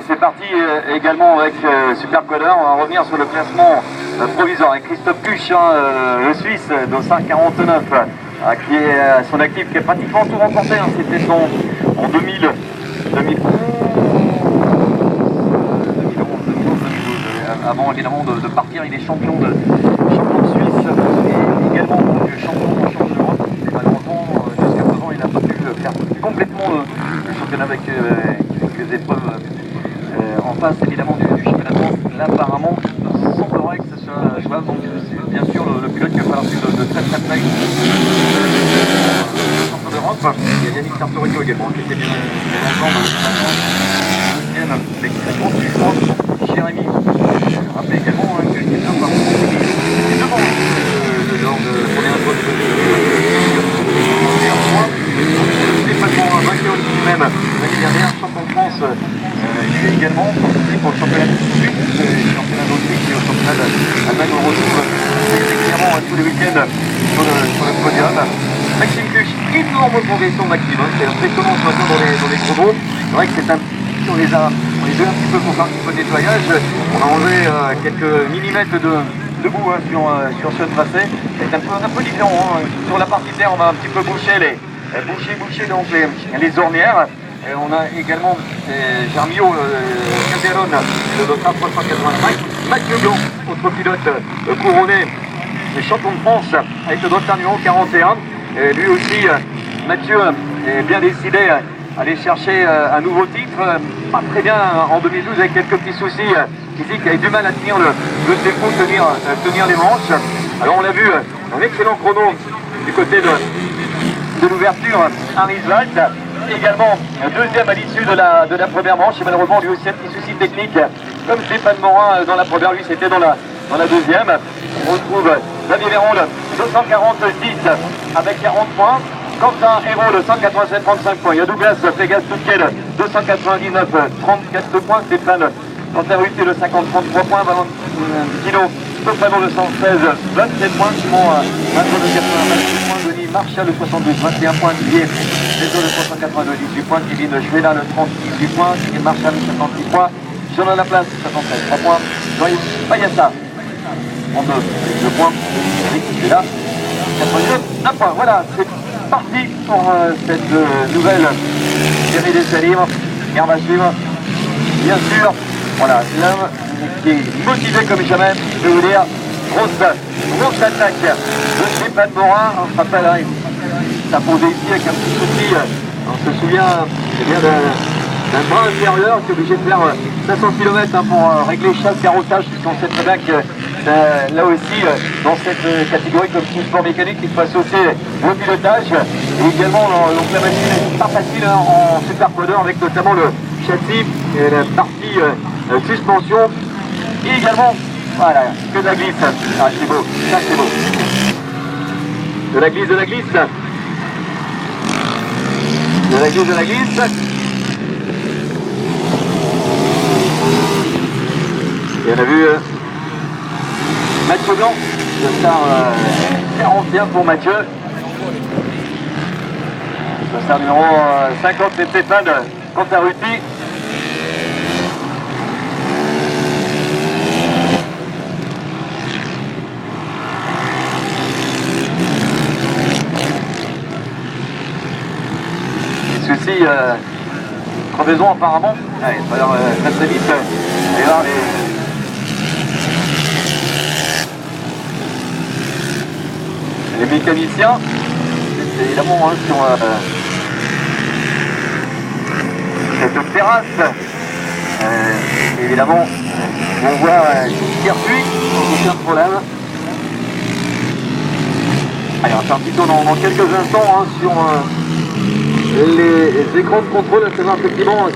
c'est parti également avec Super Quader. On va revenir sur le classement provisoire avec Christophe Kusch, le Suisse, d'Ossard 49, qui est à son actif, qui a pratiquement tout remporté. C'était en 2011, 2012, avant évidemment de partir. Il est champion de Suisse et également champion d'Europe. Malheureusement, jusqu'à présent, il n'a pas pu faire complètement le championnat avec quelques épreuves en face évidemment du championnat de France. Là, apparemment, il semblerait que ce soit jouable. Donc, c'est bien sûr le pilote qui va falloir suivre de très très près. Le champion d'Europe, il y a Yannick Sartorico également qui était bien ensemble. Avec très grosse puissance, Jérémy. Je rappelle également que Christophe par contre est devant lors de première épreuve vainqueur lui-même l'année dernière, champion de France, lui également, pour le championnat de Suisse, le championnat d'Autriche et au championnat d'Allemagne. On retrouve régulièrement tous les week-ends sur le podium. Maxime Kusch, énorme progression maximum, c'est impressionnant ce matin dans les chronos. C'est vrai que c'est un petit, on les a vu un petit peu pour faire un petit peu de nettoyage. On a enlevé quelques millimètres de boue sur ce tracé. C'est un peu différent. Sur la partie terre, on va un petit peu boucher donc les ornières. Et on a également Germio Caserone de l'Ossard 385. Mathieu Blanc, autre pilote couronné, champion de France avec le dossard numéro 41. Et lui aussi, Mathieu est bien décidé à aller chercher un nouveau titre. Pas très bien en 2012 avec quelques petits soucis physiques, avec du mal à tenir le tempo, tenir les manches. Alors on l'a vu, un excellent chrono du côté de l'ouverture, Ariswald. Également deuxième à l'issue de la première manche, et malheureusement lui aussi un petit souci technique comme Stéphane Morin dans la première, lui c'était dans la deuxième. On retrouve Xavier Véron 240-10 avec 40 points, Quentin Hérault de 187 35 points, il y a Douglas Flegas Touquet 299 34 points, Stéphane Cantaruti de 50 33 points, Valentino Stofano de 116 27 points, Simon Vincent de 88 points, Denis Marchal de 72 21 points, Didier Réseau de 382 18 points, Kevin Juela de 30 18 points, Kevin Marchal de 56 points, Jean Laplace 73 3 points, Jean-Yves Payassa 32 2 points, Eric Juela 99 1 point. Voilà, c'est parti pour cette nouvelle série d'essais libres. Garde à suivre, bien sûr. Voilà, l'homme qui est motivé comme jamais, je vais vous dire, grosse attaque de Stéphane Morin. On se rappelle, ça posait ici avec un petit souci, on se souvient d'un bras inférieur qui est obligé de faire 500 km pour régler chaque carrossage, puisqu'on sait très bien que là aussi, dans cette catégorie comme tout sport mécanique, il faut associer le pilotage et également donc la machine n'est pas facile en super quader avec notamment le châssis et la partie suspension et également voilà, que de la glisse. Ah c'est beau, ça c'est beau. De la glisse. Et on a vu Mathieu Blanc, le star 41 pour Mathieu. Le star numéro 50, c'est Stéphane Cantaruti. Souci, crevaison apparemment. Allez, il va falloir très vite aller voir les mécaniciens. C'est évidemment sur cette terrasse. Évidemment, on voit le circuit, aucun problème. Allez, on va faire un petit tour dans quelques instants sur les écrans de contrôle. C'est effectivement